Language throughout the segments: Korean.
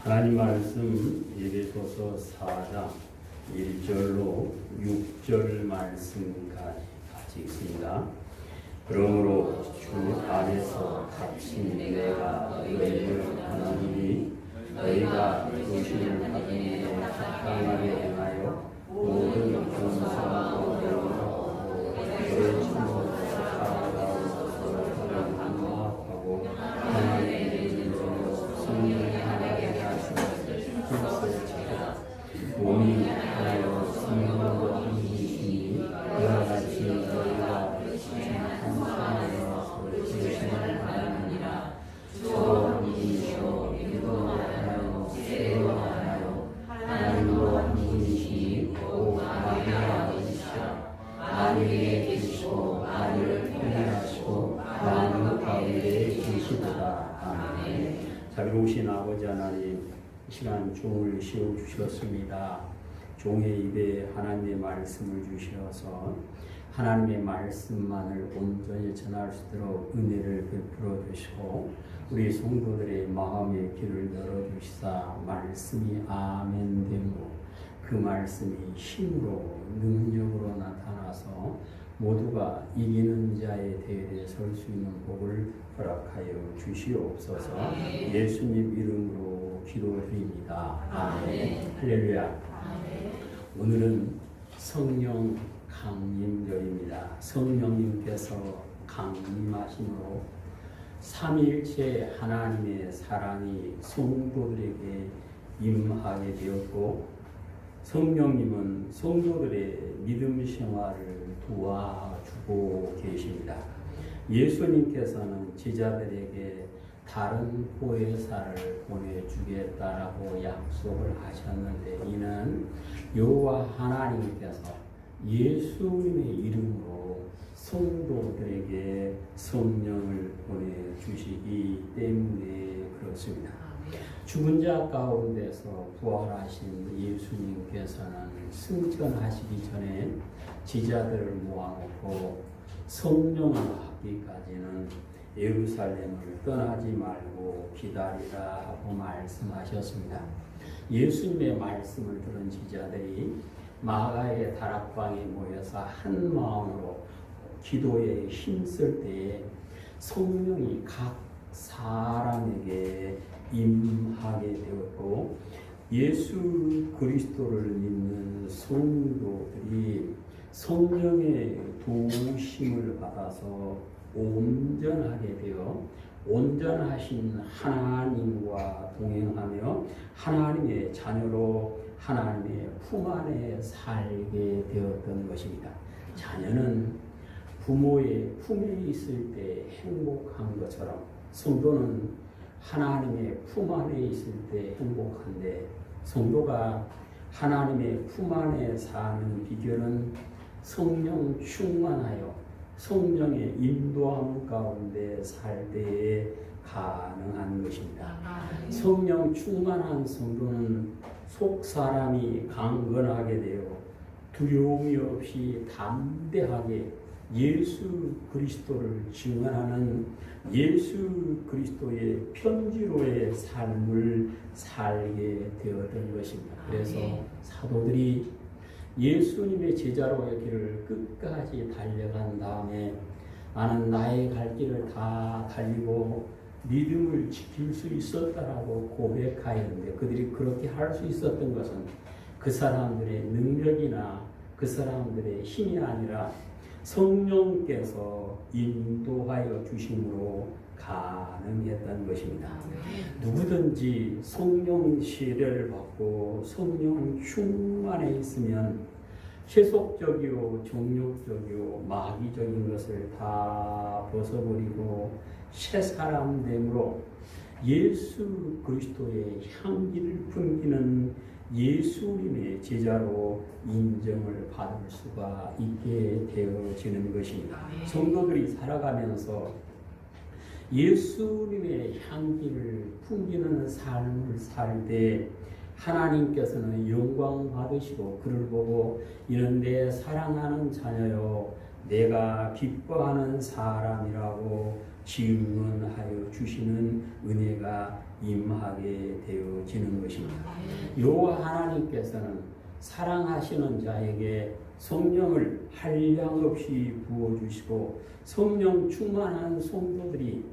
하나님 말씀 에베소서 4장 1절로 6절 말씀까지 같이 읽습니다. 그러므로 주 안에서 갇힌 내가 너희를 하나님이 너희가 도심을 받은 일에 합당하게 행하여 모든 권세와 권력으로 너희 친구로 살아가옵소서. 하고 하나님의 인정으로 성령의 하나님께 하시는 힘을 찾아 몸이 하나여 성령으로 함께이시니 이와 같이 너희가 한 사람에서 되시는 하나님이라 서로 함께이시오. 믿음으로 하나여 세로 하나여 하나님으로 함께이시니 오 마리아 아버지시라. 만유에 계시고 만유를 통일하시고 만유 가운데 계시도다. 아멘. 자비로우신 아버지 하나님, 시간 종을 씌워주셨습니다. 종의 입에 하나님의 말씀을 주셔서 하나님의 말씀만을 온전히 전할 수 있도록 은혜를 베풀어 주시고 우리 성도들의 마음의 길을 열어주시사 말씀이 아멘 되므로 그 말씀이 힘으로 능력으로 나타나서 모두가 이기는 자의 대열에 설 수 있는 복을 허락하여 주시옵소서. 예수님 이름으로 기도드립니다. 아멘. 할렐루야. 오늘은 성령 강림절입니다. 성령님께서 강림하심으로 삼위일체 하나님의 사랑이 성도들에게 임하게 되었고, 성령님은 성도들의 믿음 생활을 도와주고 계십니다. 예수님께서는 제자들에게 다른 보혜사를 보내주겠다라고 약속을 하셨는데, 이는 여호와 하나님께서 예수님의 이름으로 성도들에게 성령을 보내주시기 때문에 그렇습니다. 죽은 자 가운데서 부활하신 예수님께서는 승천하시기 전에 제자들을 모아놓고 성령을 받기까지는 예루살렘을 떠나지 말고 기다리라 하고 말씀하셨습니다. 예수님의 말씀을 들은 제자들이 마가의 다락방에 모여서 한 마음으로 기도에 힘쓸 때에 성령이 각 사람에게 임하게 되었고, 예수 그리스도를 믿는 성도들이 성령의 도우심을 받아서 온전하게 되어 온전하신 하나님과 동행하며 하나님의 자녀로 하나님의 품 안에 살게 되었던 것입니다. 자녀는 부모의 품에 있을 때 행복한 것처럼 성도는 하나님의 품 안에 있을 때 행복한데, 성도가 하나님의 품 안에 사는 비결은 성령 충만하여 성령의 인도함 가운데 살 때에 가능한 것입니다. 성령 충만한 성도는 속 사람이 강건하게 되어 두려움이 없이 담대하게 예수 그리스도를 증언하는 예수 그리스도의 편지로의 삶을 살게 되었던 것입니다. 그래서 사도들이 예수님의 제자로의 길을 끝까지 달려간 다음에 나는 나의 갈 길을 다 달리고 믿음을 지킬 수 있었다라고 고백하였는데, 그들이 그렇게 할 수 있었던 것은 그 사람들의 능력이나 그 사람들의 힘이 아니라 성령께서 인도하여 주심으로 가능했던 것입니다. 누구든지 성령 세례를 받고 성령 충만에 있으면 세속적이요 정욕적이요 마귀적인 것을 다 벗어버리고 새 사람 되므로 예수 그리스도의 향기를 풍기는 예수님의 제자로 인정을 받을 수가 있게 되어지는 것입니다. 성도들이 살아가면서 예수님의 향기를 풍기는 삶을 살 때 하나님께서는 영광 받으시고 그를 보고 이는 내 사랑하는 자녀요 내가 기뻐하는 사람이라고 증언하여 주시는 은혜가 임하게 되어지는 것입니다. 여호와 하나님께서는 사랑하시는 자에게 성령을 한량없이 부어주시고 성령 충만한 성도들이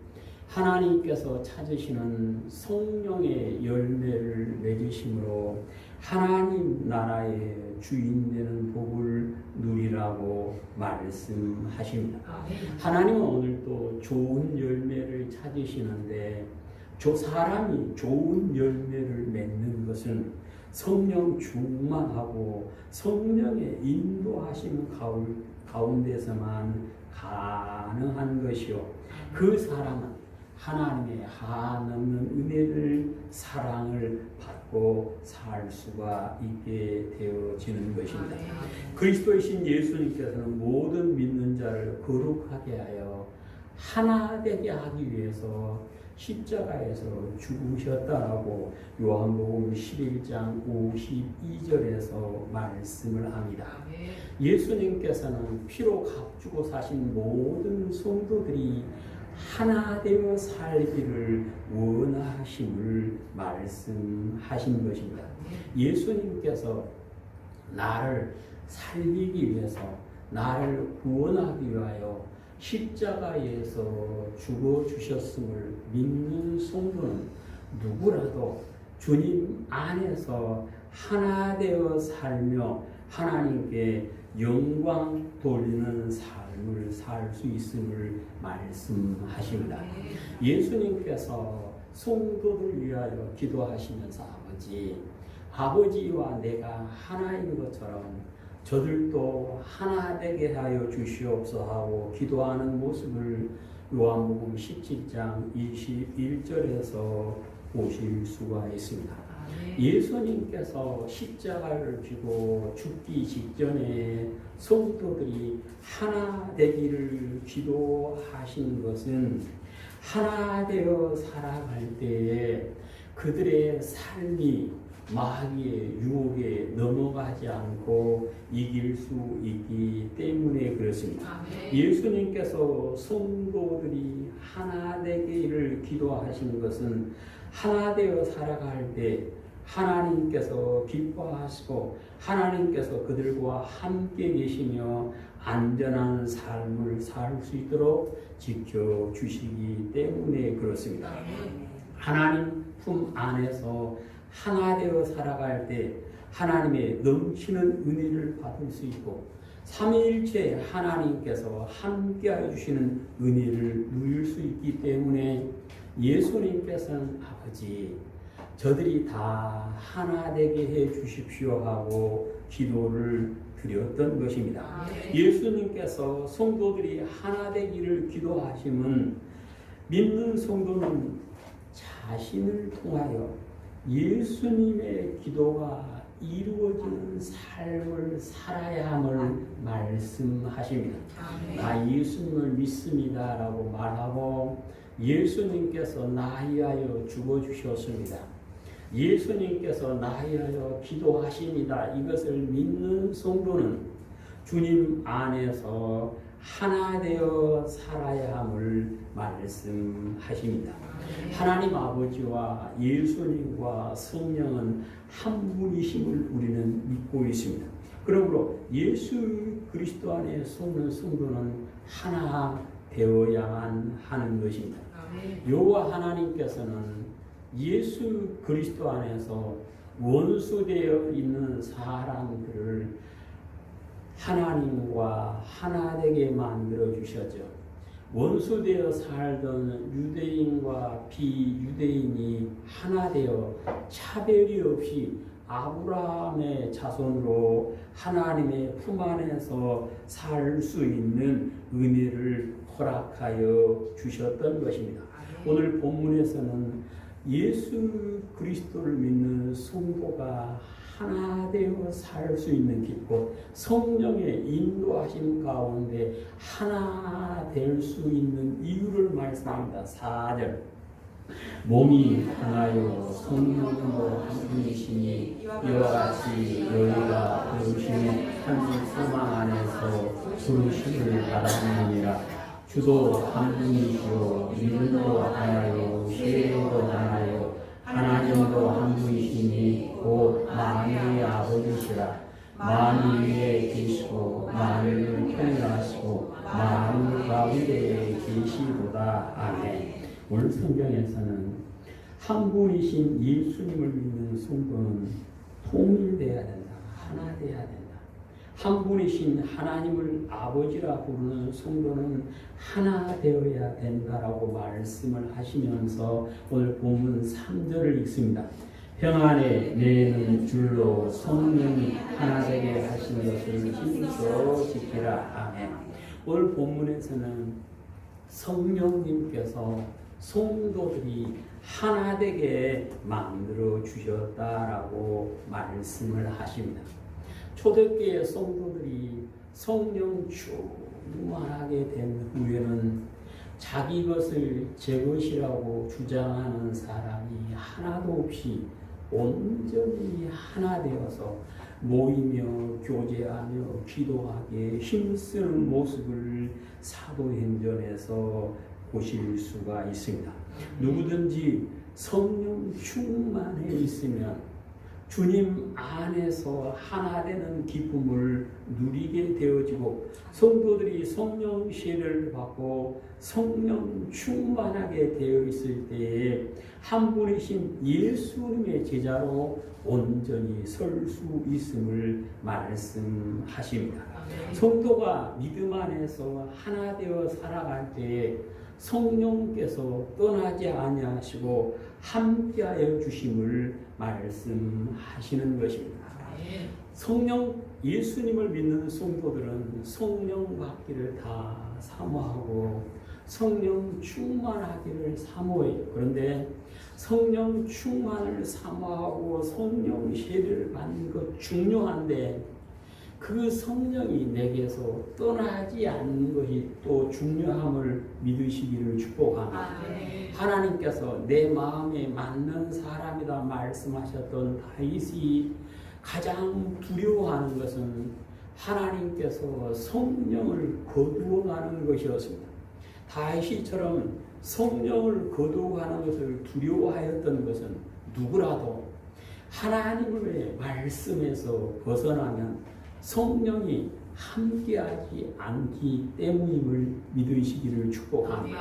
하나님께서 찾으시는 성령의 열매를 맺으심으로 하나님 나라의 주인 되는 복을 누리라고 말씀하십니다. 하나님은 오늘도 좋은 열매를 찾으시는데 저 사람이 좋은 열매를 맺는 것은 성령 충만하고 성령의 인도하심 가운데서만 가능한 것이요. 그 사람은 하나님의 한없는 은혜를 사랑을 받고 살 수가 있게 되어지는 것입니다. 그리스도이신 예수님께서는 모든 믿는 자를 거룩하게 하여 하나 되게 하기 위해서 십자가에서 죽으셨다라고 요한복음 11장 52절에서 말씀을 합니다. 예수님께서는 피로 값주고 사신 모든 성도들이 하나 되어 살기를 원하심을 말씀하신 것입니다. 예수님께서 나를 살리기 위해서 나를 구원하기 위하여 십자가에서 죽어주셨음을 믿는 성도는 누구라도 주님 안에서 하나 되어 살며 하나님께 영광 돌리는 삶을 살 수 있음을 말씀하십니다. 예수님께서 성도들 위하여 기도하시면서 아버지와 내가 하나인 것처럼 저들도 하나 되게 하여 주시옵소서 하고 기도하는 모습을 요한복음 17장 21절에서 보실 수가 있습니다. 예수님께서 십자가를 지고 죽기 직전에 성도들이 하나 되기를 기도하신 것은 하나 되어 살아갈 때에 그들의 삶이 마귀의 유혹에 넘어가지 않고 이길 수 있기 때문에 그렇습니다. 예수님께서 성도들이 하나 되기를 기도하신 것은 하나 되어 살아갈 때 하나님께서 기뻐하시고 하나님께서 그들과 함께 계시며 안전한 삶을 살 수 있도록 지켜주시기 때문에 그렇습니다. 하나님 품 안에서 하나 되어 살아갈 때 하나님의 넘치는 은혜를 받을 수 있고 삼위일체 하나님께서 함께하여 주시는 은혜를 누릴 수 있기 때문에 예수님께서는 아버지 저들이 다 하나 되게 해 주십시오 하고 기도를 드렸던 것입니다. 예수님께서 성도들이 하나 되기를 기도하심은 믿는 성도는 자신을 통하여 예수님의 기도가 이루어지는 삶을 살아야 함을 말씀하십니다. 나 예수님을 믿습니다 라고 말하고 예수님께서 나 위하여 죽어주셨습니다. 예수님께서 나 위하여 기도하십니다. 이것을 믿는 성도는 주님 안에서 하나 되어 살아야 함을 말씀하십니다. 하나님 아버지와 예수님과 성령은 한 분이심을 우리는 믿고 있습니다. 그러므로 예수 그리스도 안에 속는 성도는 하나 되어야만 하는 것입니다. 여호와 하나님께서는 예수 그리스도 안에서 원수되어 있는 사람들을 하나님과 하나 되게 만들어 주셨죠. 원수되어 살던 유대인과 비유대인이 하나 되어 차별이 없이 아브라함의 자손으로 하나님의 품 안에서 살 수 있는 은혜를 허락하여 주셨던 것입니다. 오늘 본문에서는 예수 그리스도를 믿는 성도가 하나 되어 살 수 있는 길고 성령의 인도하심 가운데 하나 될 수 있는 이유를 말씀합니다. 4절 몸이 하나요 성령으로 한 분이시니 이와 같이 너희가 부르심의 한 소망 안에서 부르심을 받았느니라. 주도 한 분이시요 이름도 하나요 세례도 하나요 하나님도 한 분이시니 곧 만유의 아버지시라. 만유 위에 계시고 만유를 통일하시고 만유 가운데에 계시보다. 아멘. 오늘 성경에서는 한 분이신 예수님을 믿는 성도는 통일돼야 된다. 하나 돼야 된다. 한 분이신 하나님을 아버지라 부르는 성도는 하나 되어야 된다라고 말씀을 하시면서 오늘 본문 3절을 읽습니다. 평안에 내는 줄로 성령이 하나 되게 하신 것을 힘써 지키라. 아멘. 오늘 본문에서는 성령님께서 성도들이 하나 되게 만들어 주셨다라고 말씀을 하십니다. 초대교회 성도들이 성령 충만하게 된 후에는 자기 것을 제 것이라고 주장하는 사람이 하나도 없이 온전히 하나 되어서 모이며 교제하며 기도하게 힘쓰는 모습을 사도행전에서 보실 수가 있습니다. 누구든지 성령 충만해 있으면 주님 안에서 하나 되는 기쁨을 누리게 되어지고 성도들이 성령 세례를 받고 성령 충만하게 되어 있을 때에 한 분이신 예수님의 제자로 온전히 설 수 있음을 말씀하십니다. 성도가 믿음 안에서 하나 되어 살아갈 때에 성령께서 떠나지 아니하시고 함께하여 주심을 말씀하시는 것입니다. 성령 예수님을 믿는 성도들은 성령 받기를 다 사모하고 성령 충만하기를 사모해요. 그런데 성령 충만을 사모하고 성령 세례를 받는 것 중요한데 그 성령이 내게서 떠나지 않는 것이 또 중요함을 믿으시기를 축복합니다. 하나님께서 내 마음에 맞는 사람이다 말씀하셨던 다윗이 가장 두려워하는 것은 하나님께서 성령을 거두어가는 것이었습니다. 다윗이처럼 성령을 거두어가는 것을 두려워하였던 것은 누구라도 하나님의 말씀에서 벗어나면 성령이 함께하지 않기 때문임을 믿으시기를 축복합니다.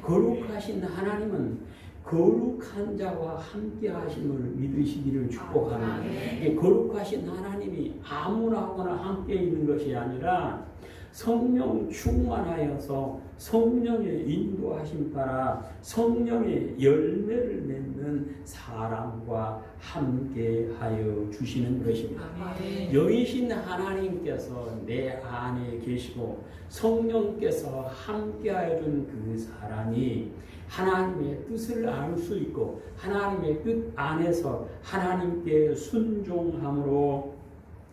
거룩하신 하나님은 거룩한 자와 함께하심을 믿으시기를 축복합니다. 거룩하신 하나님이 아무나 함께 있는 것이 아니라 성령 충만하여서 성령의 인도하심 따라 성령의 열매를 맺는 사람과 함께하여 주시는 것입니다. 여이신 하나님께서 내 안에 계시고 성령께서 함께하여 준 그 사람이 하나님의 뜻을 알 수 있고 하나님의 뜻 안에서 하나님께 순종함으로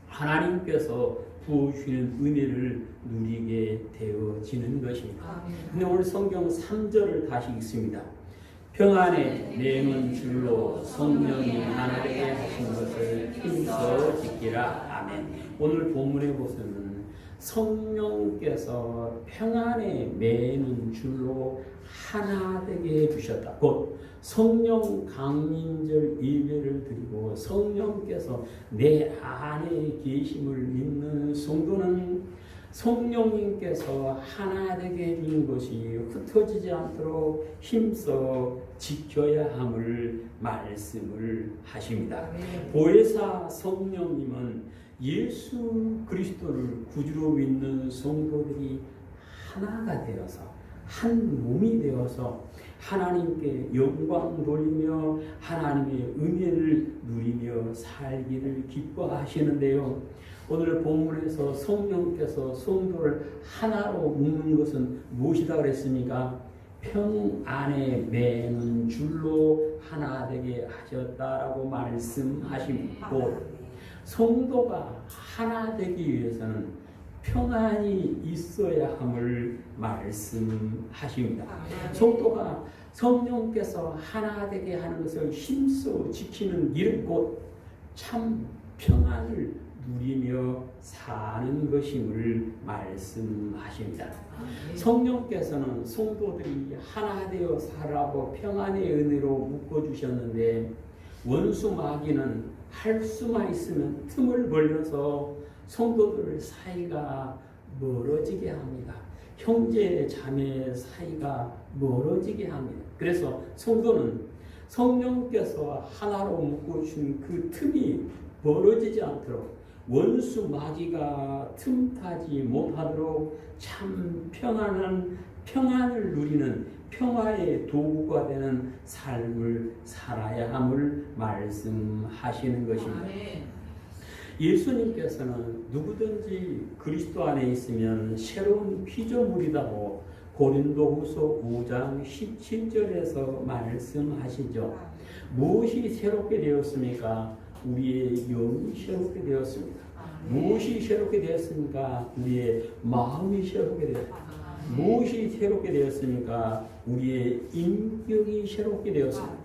하나님께서 부어주시는 은혜를 누리게 되어지는 것입니다. 근데 오늘 성경 3절을 다시 읽습니다. 평안에 내는 줄로 성령이 하나 되게 하신 것을 힘써 지키라. 아멘. 오늘 본문에 보시면 성령께서 평안에 매는 줄로 하나 되게 해주셨다. 곧 성령 강림절 예배를 드리고 성령께서 내 안에 계심을 믿는 성도는 성령님께서 하나 되게 해주는 것이 흩어지지 않도록 힘써 지켜야 함을 말씀을 하십니다. 보혜사 성령님은 예수 그리스도를 구주로 믿는 성도들이 하나가 되어서 한 몸이 되어서 하나님께 영광 돌리며 하나님의 은혜를 누리며 살기를 기뻐하시는데요. 오늘 본문에서 성령께서 성도를 하나로 묶는 것은 무엇이다 그랬습니까? 평안에 매는 줄로 하나 되게 하셨다라고 말씀하시고 성도가 하나 되기 위해서는 평안이 있어야 함을 말씀하십니다. 성도가 성령께서 하나 되게 하는 것을 힘써 지키는 길 곧 참 평안을 누리며 사는 것임을 말씀하십니다. 성령께서는 성도들이 하나 되어 살아고 평안의 은혜로 묶어주셨는데 원수 마귀는 할 수만 있으면 틈을 벌려서 성도들 사이가 멀어지게 합니다. 형제 자매 사이가 멀어지게 합니다. 그래서 성도는 성령께서 하나로 묶어주신 그 틈이 벌어지지 않도록 원수 마귀가 틈타지 못하도록 참 평안을 누리는 평화의 도구가 되는 삶을 살아야 함을 말씀하시는 것입니다. 예수님께서는 누구든지 그리스도 안에 있으면 새로운 피조물이라고 고린도후서 5장 17절에서 말씀하시죠. 무엇이 새롭게 되었습니까? 우리의 영이 새롭게 되었습니다. 무엇이 새롭게 되었습니까? 우리의 마음이 새롭게 되었습니다. 무엇이 새롭게 되었습니까? 우리의 인격이 새롭게 되었습니다.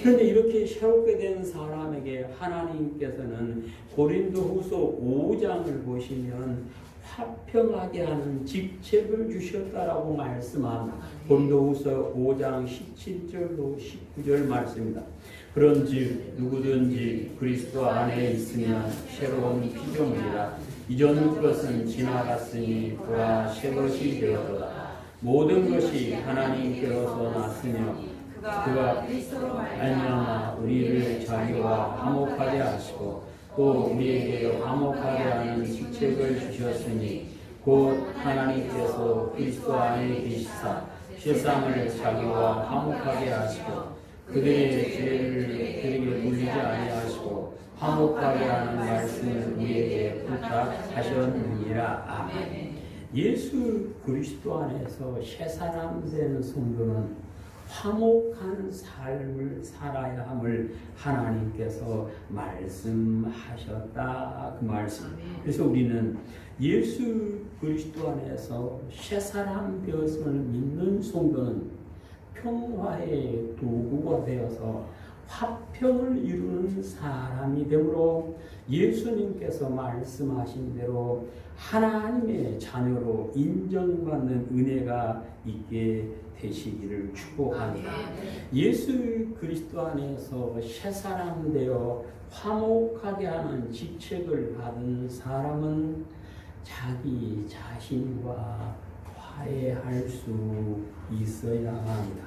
그런데 이렇게 새롭게 된 사람에게 하나님께서는 고린도후서 5장을 보시면 화평하게 하는 직책을 주셨다라고 말씀합니다. 고린도후서 5장 17절로 19절 말씀입니다. 그런즉 누구든지 그리스도 안에 있으면 새로운 피조물이라 이전 것은 지나갔으니 보라 새 것이 되었도다. 모든 것이 하나님께로서 났으며 그가 그리스도로 말미암아 우리를 자기와 화목하게 하시고 또 우리에게 화목하게 하는 직책을 주셨으니 곧 하나님께서 그리스도 안에 계시사 세상을 자기와 화목하게 하시고 그들의 죄를 그에게 물리지 아니하시고 화목하게 하는 말씀을 우리에게 부탁하셨느니라. 아멘. 예수 그리스도 안에서 새 사람 된 성도는 화목한 삶을 살아야 함을 하나님께서 말씀하셨다 그 말씀. 그래서 우리는 예수 그리스도 안에서 새 사람 되었음을 믿는 성도는 평화의 도구가 되어서 화평을 이루는 사람이 되므로 예수님께서 말씀하신 대로 하나님의 자녀로 인정받는 은혜가 있게 되시기를 축복합니다. 예수 그리스도 안에서 새 사람 되어 화목하게 하는 직책을 받은 사람은 자기 자신과 화해할 수 있어야 합니다.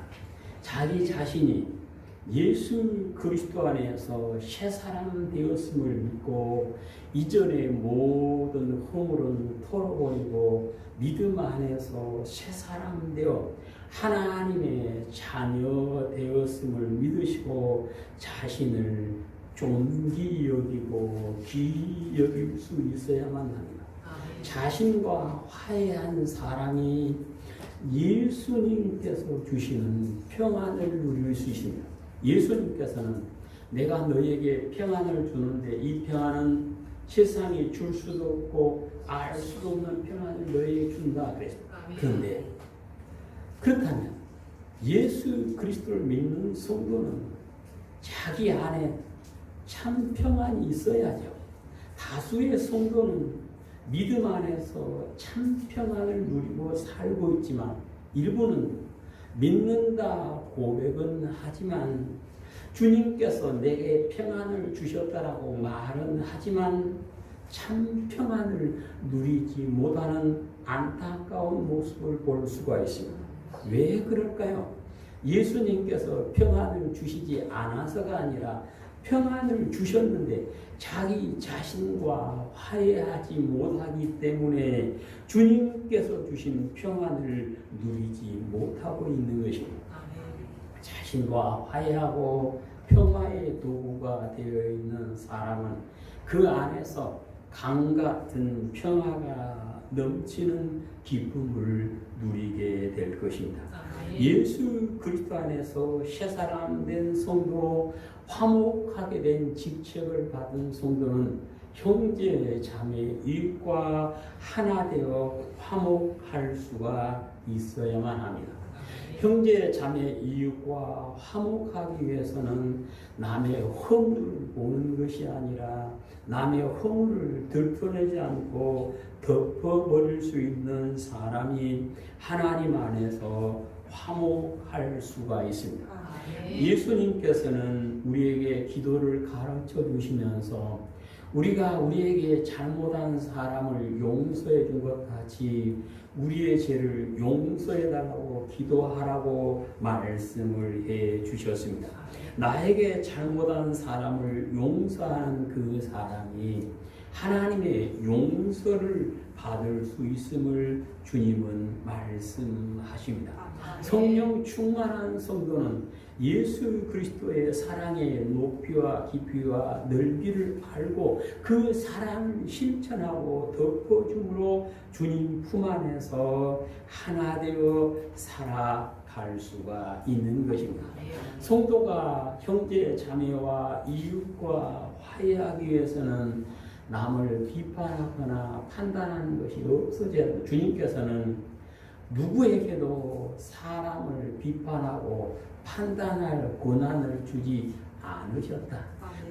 자기 자신이 예수 그리스도 안에서 새 사람 되었음을 믿고 이전의 모든 허물은 털어버리고 믿음 안에서 새 사람 되어 하나님의 자녀 되었음을 믿으시고 자신을 존귀 여기고 귀히 여길 수 있어야만 합니다. 자신과 화해한 사람이 예수님께서 주시는 평안을 누릴 수 있습니다. 예수님께서는 내가 너에게 평안을 주는데 이 평안은 세상이 줄 수도 없고 알 수도 없는 평안을 너에게 준다 그랬습니다. 그런데 그렇다면 예수 그리스도를 믿는 성도는 자기 안에 참 평안이 있어야죠. 다수의 성도는 믿음 안에서 참 평안을 누리고 살고 있지만 일부는 믿는다 고백은 하지만 주님께서 내게 평안을 주셨다라고 말은 하지만 참 평안을 누리지 못하는 안타까운 모습을 볼 수가 있습니다. 왜 그럴까요? 예수님께서 평안을 주시지 않아서가 아니라 평안을 주셨는데 자기 자신과 화해하지 못하기 때문에 주님께서 주신 평안을 누리지 못하고 있는 것입니다. 자신과 화해하고 평화의 도구가 되어 있는 사람은 그 안에서 강 같은 평화가 넘치는 기쁨을 누리게 될 것입니다. 예수 그리스도 안에서 새 사람 된 성도, 화목하게 된 직책을 받은 성도는 형제 자매 일과 하나 되어 화목할 수가 있어야만 합니다. 형제 자매 이웃과 화목하기 위해서는 남의 허물을 보는 것이 아니라 남의 허물을 들춰내지 않고 덮어버릴 수 있는 사람이 하나님 안에서 화목할 수가 있습니다. 예수님께서는 우리에게 기도를 가르쳐 주시면서 우리가 우리에게 잘못한 사람을 용서해 준 것 같이 우리의 죄를 용서해 달라고 기도하라고 말씀을 해 주셨습니다. 나에게 잘못한 사람을 용서하는 그 사람이 하나님의 용서를 받을 수 있음을 주님은 말씀하십니다. 성령 충만한 성도는 예수 그리스도의 사랑의 높이와 깊이와 넓이를 알고 그 사랑을 실천하고 덮어줌으로 주님 품 안에서 하나 되어 살아갈 수가 있는 것입니다. 성도가 형제 자매와 이웃과 화해하기 위해서는 남을 비판하거나 판단하는 것이 없어져야 합니다. 주님께서는 누구에게도 사람을 비판하고 판단할 권한을 주지 않으셨다.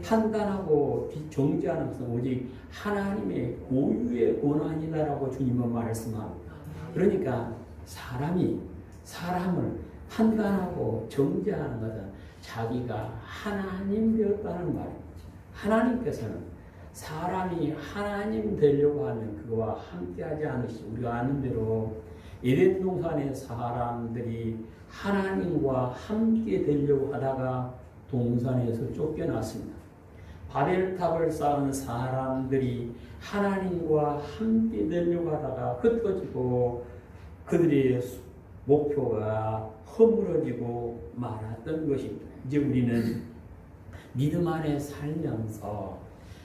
판단하고 정죄하는 것은 오직 하나님의 고유의 권한이다라고 주님은 말씀합니다. 그러니까 사람이 사람을 판단하고 정죄하는 것은 자기가 하나님 되었다는 말입니다. 하나님께서는 사람이 하나님 되려고 하면 그와 함께하지 않으시죠. 우리가 아는 대로 에덴 동산의 사람들이 하나님과 함께 되려고 하다가 동산에서 쫓겨났습니다. 바벨탑을 쌓은 사람들이 하나님과 함께 되려고 하다가 흩어지고 그들의 목표가 허물어지고 말았던 것입니다. 이제 우리는 믿음 안에 살면서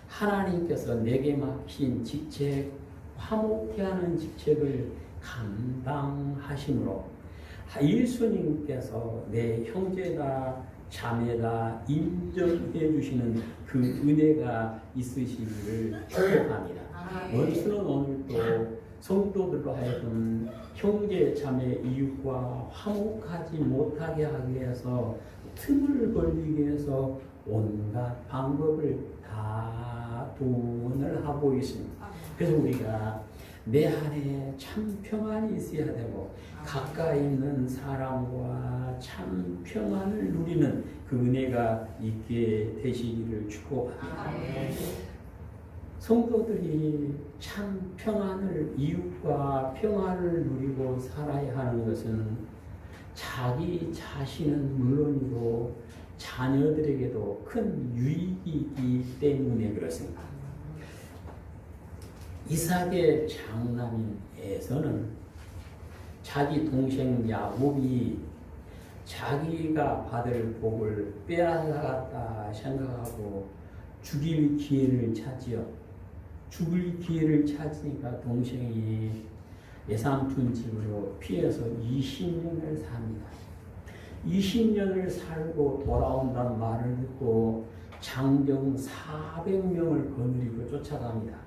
하나님께서 내게 맡긴 직책, 화목케 하는 직책을 감당하심으로 예수님께서 내 형제다 자매다 인정해 주시는 그 은혜가 있으시기를 축복합니다. 원수는 오늘도 성도들로 하여금 형제 자매 이웃과 화목하지 못하게 하기 위해서 틈을 벌리기 위해서 온갖 방법을 다 동원을 하고 있습니다. 그래서 우리가 내 안에 참 평안이 있어야 되고 가까이 있는 사람과 참 평안을 누리는 그 은혜가 있게 되시기를 축복합니다. 성도들이 참 평안을 이웃과 평안을 누리고 살아야 하는 것은 자기 자신은 물론이고 자녀들에게도 큰 유익이기 때문에 그렇습니다. 이삭의 장남인 에서는 자기 동생 야곱이 자기가 받을 복을 빼앗아갔다 생각하고 죽일 기회를 찾지요. 죽을 기회를 찾으니까 동생이 외삼촌 집으로 피해서 20년을 삽니다. 20년을 살고 돌아온다는 말을 듣고 장정 400명을 거느리고 쫓아갑니다.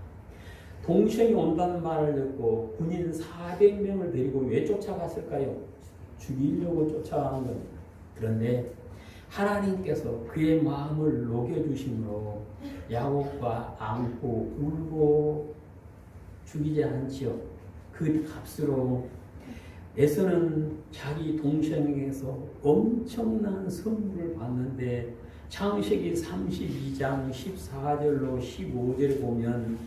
동생이 온다는 말을 듣고 군인 400명을 데리고 왜 쫓아갔을까요? 죽이려고 쫓아가는 겁니다. 그런데 하나님께서 그의 마음을 녹여주심으로 야곱과 안고 울고 죽이지 않지요. 그 값으로 에서는 자기 동생에게서 엄청난 선물을 받는데 창세기 32장 14절로 15절에 보면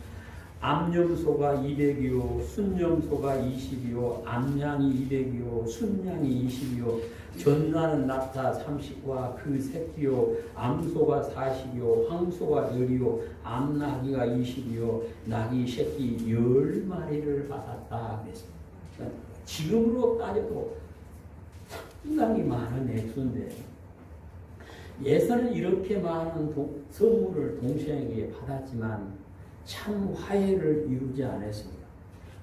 암염소가 200이요 순염소가 20이요 암양이 200이요 순양이 20이요 전나는 낙타 30과 그 새끼요 암소가 40이요 황소가 10이요 암나귀가 20이요 나귀 새끼 10마리를 받았다 그랬습니다. 지금으로 따져도 상당히 많은 액수인데 예서는 이렇게 많은 선물을 동생에게 받았지만 참 화해를 이루지 않았습니다.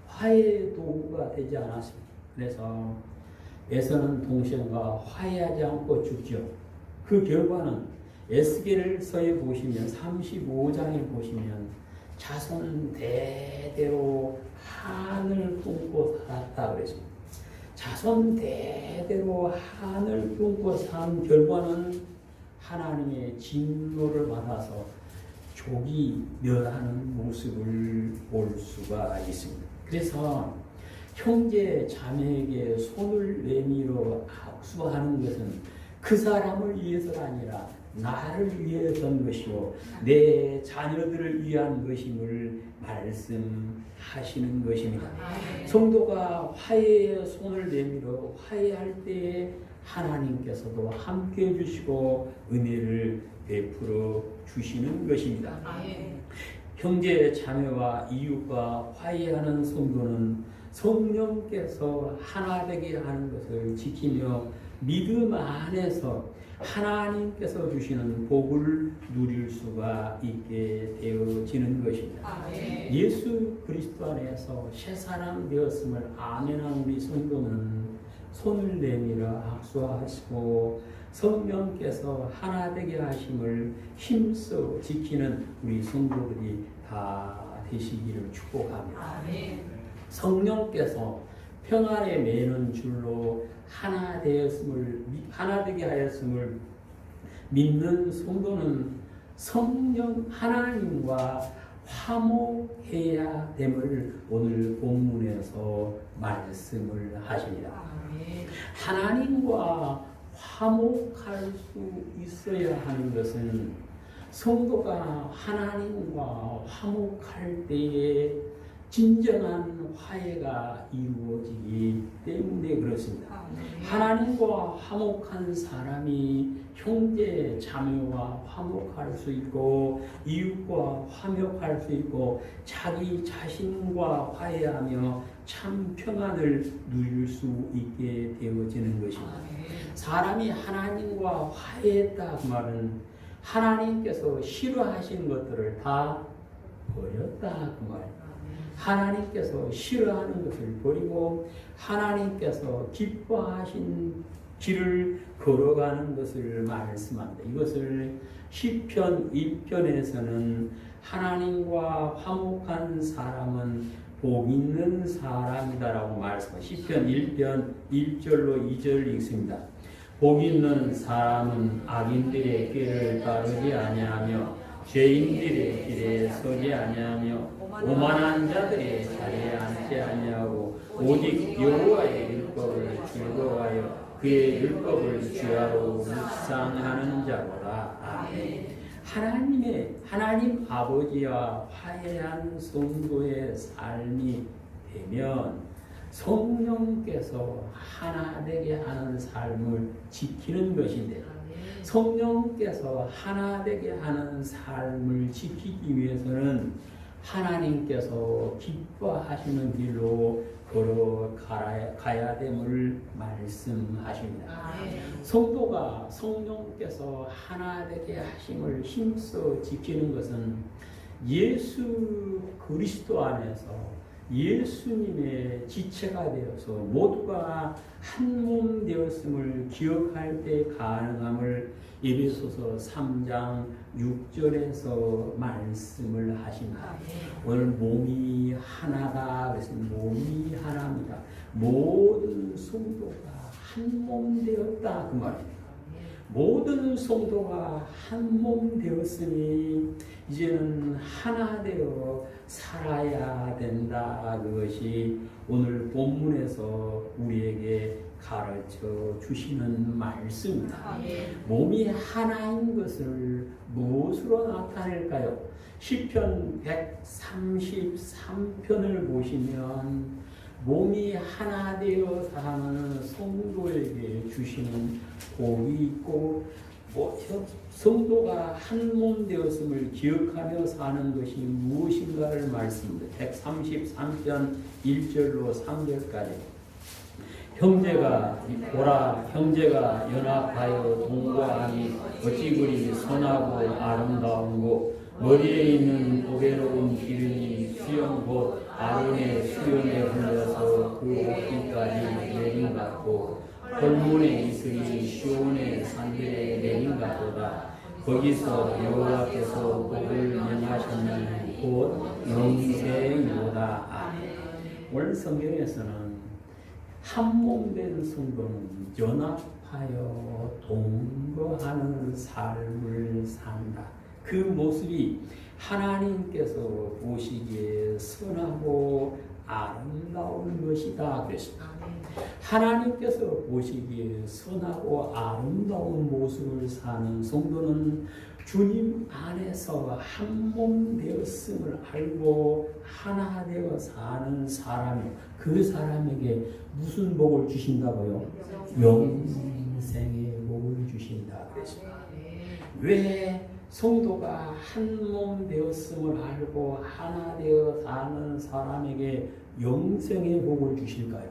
화해의 도구가 되지 않았습니다. 그래서 에서는 동생과 화해하지 않고 죽죠. 그 결과는 에스겔서에 보시면 35장에 보시면 자손 대대로 한을 품고 살았다 그랬습니다. 자손 대대로 하늘 꿈꿔 산 결과는 하나님의 진노를 받아서 족이 멸하는 모습을 볼 수가 있습니다. 그래서 형제 자매에게 손을 내밀어 악수하는 것은 그 사람을 위해서가 아니라 나를 위해서인 것이요 내 자녀들을 위한 것임을 말씀하시는 것입니다. 성도가 화해의 손을 내밀어 화해할 때에 하나님께서도 함께 해주시고 은혜를 베풀어 주시는 것입니다. 형제 자매와 이웃과 화해하는 성도는 성령께서 하나 되게 하는 것을 지키며 믿음 안에서 하나님께서 주시는 복을 누릴 수가 있게 되어지는 것입니다. 예수 그리스도 안에서 새 사람 되었음을 아멘한 우리 성도는 손을 내밀어 악수하시고 성령께서 하나 되게 하심을 힘써 지키는 우리 성도들이 다 되시기를 축복합니다. 성령께서 평안에 매는 줄로 하나 되게 하였음을 믿는 성도는 성령 하나님과 화목해야 됨을 오늘 본문에서 말씀을 하십니다. 하나님과 화목할 수 있어야 하는 것은 성도가 하나님과 화목할 때에 진정한 화해가 이루어지기 때문에 그렇습니다. 하나님과 화목한 사람이 형제 자매와 화목할 수 있고 이웃과 화목할 수 있고 자기 자신과 화해하며 참 평안을 누릴 수 있게 되어지는 것입니다. 사람이 하나님과 화해했다 그 말은 하나님께서 싫어하신 것들을 다 버렸다 그 말입니다. 하나님께서 싫어하는 것을 버리고 하나님께서 기뻐하신 길을 걸어가는 것을 말씀합니다. 이것을 시편 1편에서는 하나님과 화목한 사람은 복 있는 사람이다라고 말씀합니다. 시편 1편 1절로 2절 읽습니다. 복 있는 사람은 악인들의 길을 따르지 아니하며 죄인들의 길에 서지 아니하며 오만한 자들의 자리에 앉지 아니하고 오직 여호와의 율법을 즐거워하여 그의 율법을 주야로 묵상하는 자로다. 아멘. 하나님 아버지와 화해한 성도의 삶이 되면 성령께서 하나 되게 하는 삶을 지키는 것인데 성령께서 하나 되게 하는 삶을 지키기 위해서는 하나님께서 기뻐하시는 길로 걸어가야 됨을 말씀하십니다. 성도가 성령께서 하나 되게 하심을 힘써 지키는 것은 예수 그리스도 안에서 예수님의 지체가 되어서 모두가 한 몸 되었음을 기억할 때 가능함을 에베소서 3장 6절에서 말씀을 하십니다. 오늘 몸이 하나다 그래서 몸이 하나입니다. 모든 성도가 한 몸 되었다 그 말입니다. 모든 성도가 한 몸 되었으니 이제는 하나 되어 살아야 된다. 그것이 오늘 본문에서 우리에게 가르쳐 주시는 말씀입니다. 몸이 하나인 것을 무엇으로 나타낼까요? 시편 133편을 보시면 몸이 하나 되어 사는 성도에게 주시는 복이 있고 성도가 한 몸 되었음을 기억하며 사는 것이 무엇인가를 말씀합니다. 133편 1절로 3절까지 형제가 연합하여 동거하니 어찌 그리 선하고 아름다운고 머리에 있는 보배로운 기름이 수염 곧 아론의 수염에 흘러서 그 옷깃까지 내린 같고 홀문의 이슬이 시온의 산들에 내린 같도다. 거기서 여호와께서 복을 명하셨는 곧 영생이로다. 오늘 성경에서는 한 몸 된 성도는 연합하여 동거하는 삶을 산다. 그 모습이 하나님께서 보시기에 선하고 아름다운 것이다 그랬습니다. 하나님께서 보시기에 선하고 아름다운 모습을 사는 성도는 주님 안에서 한 몸 되었음을 알고 하나 되어 사는 사람이 그 사람에게 무슨 복을 주신다고요? 영생의 복을 주신다 그랬습니다. 왜 성도가 한 몸 되었음을 알고 하나 되어 사는 사람에게 영생의 복을 주실까요?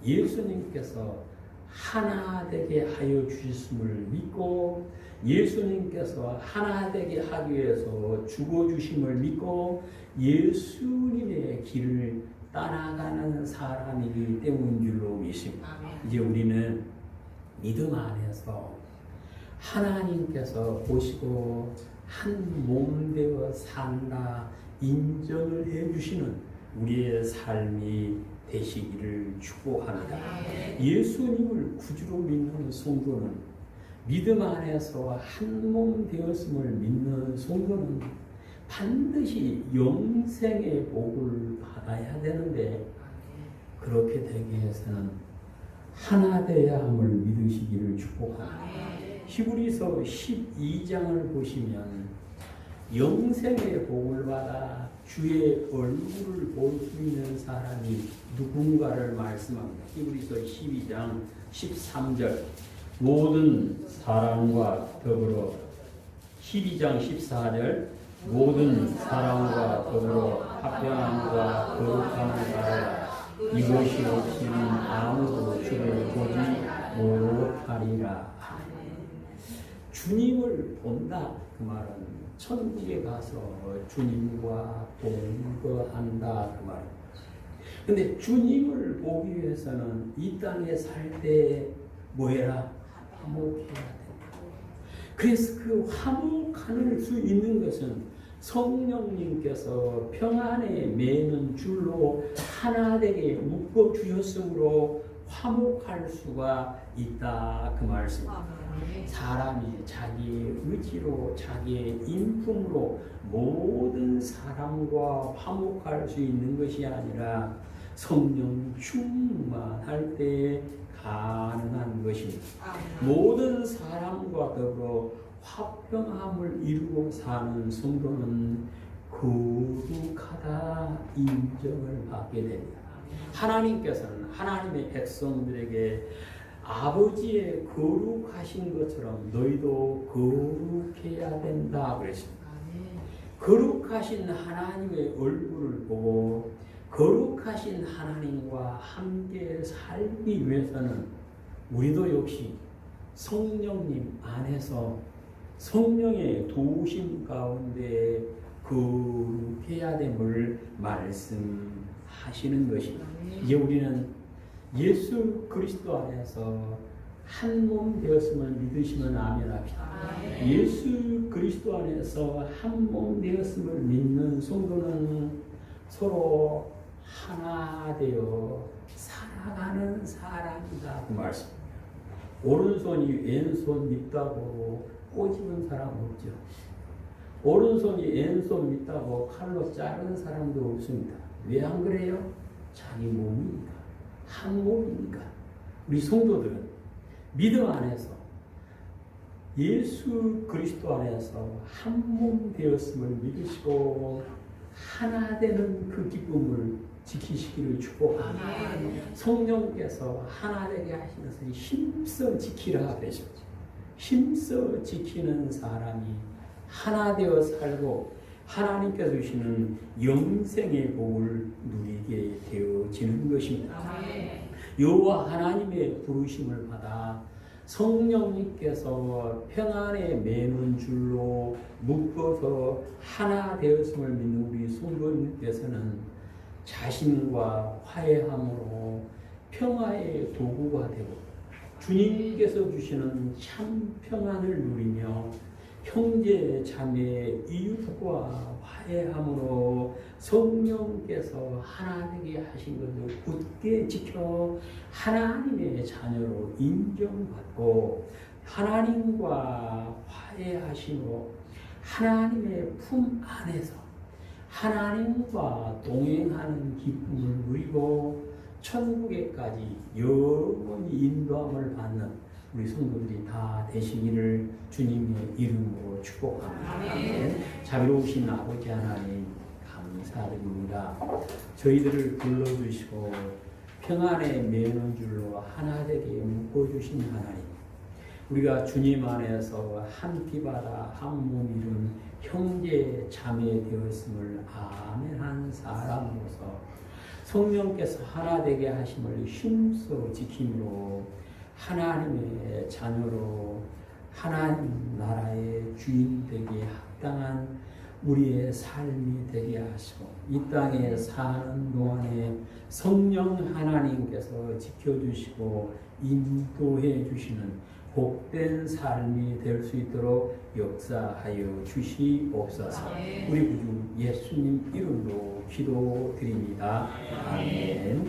예수님께서 하나 되게 하여 주셨음을 믿고 예수님께서 하나 되게 하기 위해서 죽어주심을 믿고 예수님의 길을 따라가는 사람이기 때문인 줄로 믿습니다. 이제 우리는 믿음 안에서 하나님께서 보시고 한 몸 되어 산다 인정을 해주시는 우리의 삶이 되시기를 축복합니다. 예수님을 구주로 믿는 성도는 믿음 안에서 한 몸 되었음을 믿는 성도는 반드시 영생의 복을 받아야 되는데 그렇게 되기 위해서는 하나 되어야 함을 믿으시기를 축복합니다. 히브리서 12장을 보시면 영생의 복을 받아 주의 얼굴을 볼 수 있는 사람이 누군가를 말씀합니다. 히브리서 12장 13절 모든 사람과 더불어 12장 14절 모든 사람과 더불어 합평함과 거룩함을 받아 이것이 없이는 아무도 주를 보지 못하리라. 주님을 본다 그 말은 천국에 가서 주님과 동거한다 그 말입니다. 근데 주님을 보기 위해서는 이 땅에 살 때 뭐해라? 화목해야 된다. 그래서 그 화목할 수 있는 것은 성령님께서 평안에 매는 줄로 하나 되게 묶어 주셨으므로 화목할 수가 있다 그 말씀입니다. 사람이 자기의 의지로 자기의 인품으로 모든 사람과 화목할 수 있는 것이 아니라 성령 충만할 때 가능한 것입니다. 모든 사람과 더불어 화평함을 이루고 사는 성도는 거룩하다 인정을 받게 됩니다. 하나님께서는 하나님의 백성들에게 아버지의 거룩하신 것처럼 너희도 거룩해야 된다 그랬습니다. 거룩하신 하나님의 얼굴을 보고 거룩하신 하나님과 함께 살기 위해서는 우리도 역시 성령님 안에서 성령의 도우심 가운데 거룩해야 됨을 말씀하시는 것입니다. 이제 우리는 예수 그리스도 안에서 한 몸 되었음을 믿으시면 아멘합시다. 예수 그리스도 안에서 한 몸 되었음을 믿는 성도는 서로 하나 되어 살아가는 사람이다 그 말씀. 오른손이 왼손 믿다고 꼬집은 사람 없죠. 오른손이 왼손 믿다고 칼로 자르는 사람도 없습니다. 왜 안 그래요? 자기 몸이니까. 한 몸이니까. 우리 성도들은 믿음 안에서 예수 그리스도 안에서 한 몸 되었음을 믿으시고 하나 되는 그 기쁨을 지키시기를 축복합니다. 성령께서 하나 되게 하신 것을 힘써 지키라 그러셨죠. 힘써 지키는 사람이 하나 되어 살고 하나님께서 주시는 영생의 복을 누리게 되어지는 것입니다. 여호와 하나님의 부르심을 받아 성령님께서 평안에 매는 줄로 묶어서 하나 되었음을 믿는 우리 성도님께서는 자신과 화해함으로 평화의 도구가 되고 주님께서 주시는 참 평안을 누리며 형제 자매 이웃과 화해함으로 성령께서 하나 되게 하신 것을 굳게 지켜 하나님의 자녀로 인정받고 하나님과 화해하심으로 하나님의 품 안에서 하나님과 동행하는 기쁨을 누리고 천국에까지 영원히 인도함을 받는 우리 성도들이 다 되시기를 주님의 이름으로 축복합니다. 아멘. 자비로우신 아버지 하나님 감사드립니다. 저희들을 불러주시고 평안의 매너줄로 하나 되게 묶어주신 하나님, 우리가 주님 안에서 한 피바다 한 몸 이룬 형제 자매 되었음을 아멘한 사람으로서 성령께서 하나 되게 하심을 힘써 지킴으로 하나님의 자녀로 하나님 나라의 주인 되기에 합당한 우리의 삶이 되게 하시고 이 땅에 사는 동안에 성령 하나님께서 지켜주시고 인도해 주시는 복된 삶이 될 수 있도록 역사하여 주시옵소서. 우리 구주 예수님 이름으로 기도드립니다. 아멘.